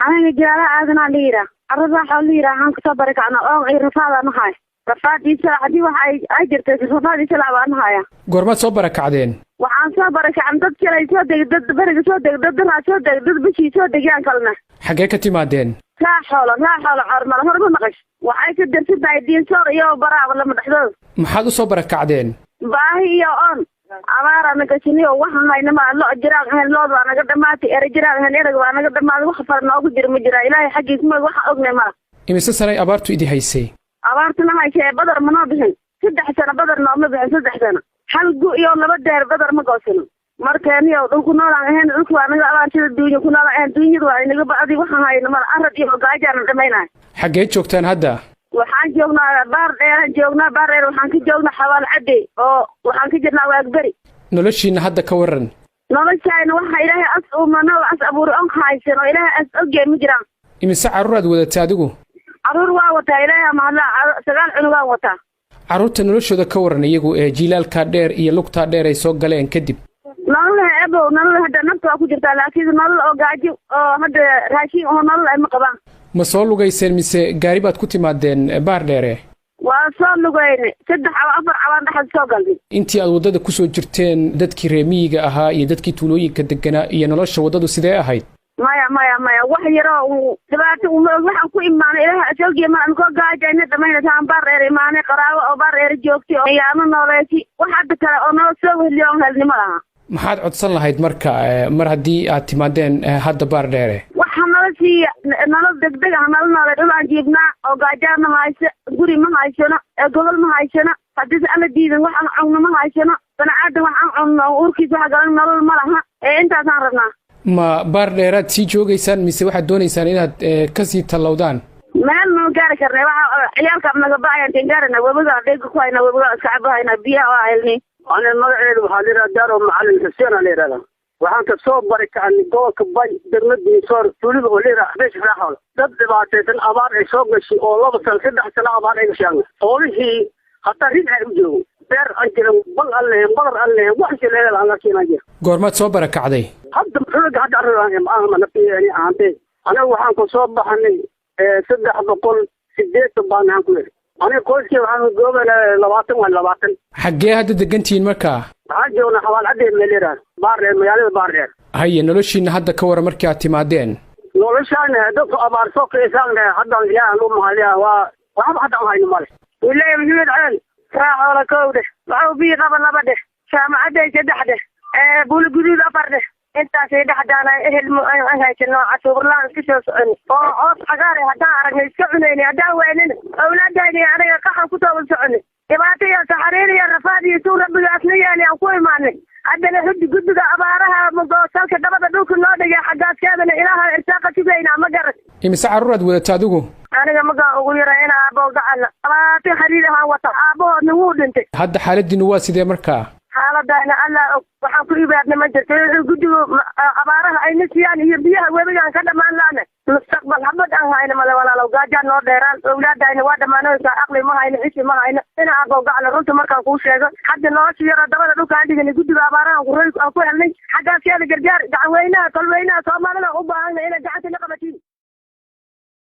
أنا جالة أذن ليرة الرفاع ليرة عنك صبرك أنا أو رفاع أنا هاي رفاع دي ساعدي وحي أجرت رفاع دي سلعة أنا هاي goormaad soo barakacdeen وعن صبرك عن ضد كلا يصدق ضد برق صدق ضد ما صدق ضد بشي صدق يعني كلنا xaggee ka timaadeen لا حول عرمل هرب نقش وحي كدر سبع الدين صار يا برا ولا مدحدود maxaad u soo barakacdeen باهي يا أن أمارة نكشني ووحنا إنما الله جرال هن لود وأنا قد ماتي أرجال هن يرجع وأنا قد ما وخفر ناقو جرم مجرا إلهي حقي اسمه وح أغنى ما imise sanay abaartu idi haysay أمارتنا هاي شيء بدر منابهن 6 سنة بدر نامبهن 6 سنة حلقو يوم بدر بدر مقاسنا markaan iyo dhulku noolaan ahayn dhulku waa naga abaartida duunya ku noolaan ahayn duunyadu waa inaga bacdi waxaan hayna mar arad iyo gaajaan dhameynaa xaggee joogtaan hadda waxaan joognaa baar dheer waxaan ka joognaa xawaal cadde oo waxaan ka jirnaa waagberi noloshiina hadda ka waran noloshayna waxa ilaahay as uumana as abuur on haysan oo ilaahay as ogey ma jiraan imise carruuraad wadatay adigu carruur waa wataa ilaahay ma hadla 9 cunugaan wataa carruurta noloshooda ka waran iyagu ee jiilaalka dheer iyo lugta dheer ay soo galeen kadib nolol hadda nafta waa ku jirtaa laakiin nolol oo gaajo oo hadda raashin oo nolol ay ma qabaan ma soo lugayseen mise gaari baad ku timaadeen baar dheere waa soo lugayne 3 ama 4 cawaan dhaxal soo galday intii aad waddada ku soo jirteen dadkii reer miyiga ahaa iyo dadkii tuulooyinka deganaa iyo nolosha waddadu sidee ahayd maya wax yaroo dhibaato waxaan ku imaanay ilaaha asoogiya ma aan ko gaajayna dhamaynataan baar dheer imaanay qaraawo oo baar dheer joogtay oo yaano nooleeti wax hadda kale oo noo soo wehliyo helnimo lahaa maxaad codsan lahayd marka mar haddii aad timaadeen hadda baar dheere waxaa nolol degdeg ah nolol dhul aan jiibnaa oo gaajaan ma hayso guri ma haysano gobol ma haysano haddii alla diidan wax aan cunno ma haysano sanacada wax aan cunno urkiisa waxa galan nolol ma laha intaasaan rabnaa ma baar dheeraad sii joogaysaan mise waxaad doonaysaan inaad kasii tallowdaan meel ma gaari karnay waxa ciyaalka naga baayan tingaarna wabiga dheega ku hayna wabiga iska cabahayna biyaha waa helnay أنا المرعي وحاضر دارو معلم حسين عليه هذا وحان تصوب بركة عن جوك باي درمدي صار تولد وليرة بيش راحول ضد بعتين أبار يسوق الشيء والله بس كده حتى لا أبار إيش يعني أول شيء حتى ريد عجو بير أنجلهم بل الله واحد اللي أنا كنا جي goormaad soo barakacday حد محرق حد أنا ما نبي يعني عندي أنا وحان تصوب بحني 6 بقول 6 بان هنقول أنا qoyskii waxaan goobaynaa 20 waa 20 xaggee hadda degantihiin markaa waxaan joognaa xawaal cadde meelira baar dheer magaalada baar dheer haye noloshiina hadda ka waran markii aad timaadeen noloshaana dadku abaar soo qiisaanna hadda ilaahay loo mahadiya waa waxba hadda aan hayno male ilaahay maxamed ceel raaxola kowde waxuu bii qaba 2 dheh jaamacadda 3 dheh bulguduud 4 dheh intaasay dhaxdaana ehel aan haysano casuurlaan iska soo socon oo coos cagaar ah haddaan aragnay iska cunaynay haddaan weynin awlaadayni anaga qaxan ku tooban soconay dhibaato iyo saxariir iyo rafaad iyo suu rabbigaasna yaali aan ku imaanay haddana xuddi guddiga abaaraha salka dabada dhulka noo dhigay xaggaaskeedana ilaaha irsaaqa sugaynaa ma garan imise carruuraad wadata adigu aniga magaan ugu yara in aabbo gacana 20 xariir ahaan wata aabbahoodna wuu dhintay hadda xaaladiinu waa sidee markaa xaaladayna allah waxaan ku ibaadna ma jirto guddiga abaaraha ayna siiyaan iyo biyaha webigaan ka dhammaan laana mustaqbal habad aan hayna male walaalow gaajaan noo dheeraan awlaadayna waa dhammaanaysaa aqli ma hayno xisi ma hayno in aabbo gacana runta markaan kuu sheego hadda nolosha yaro dabada dhulkaan dhiganay guddiga abaaraha aan ku helnay xaggaaskeeda gargaar gacan weynaha tolweynaha soomaalida u baahana inay gacanta la qabatiin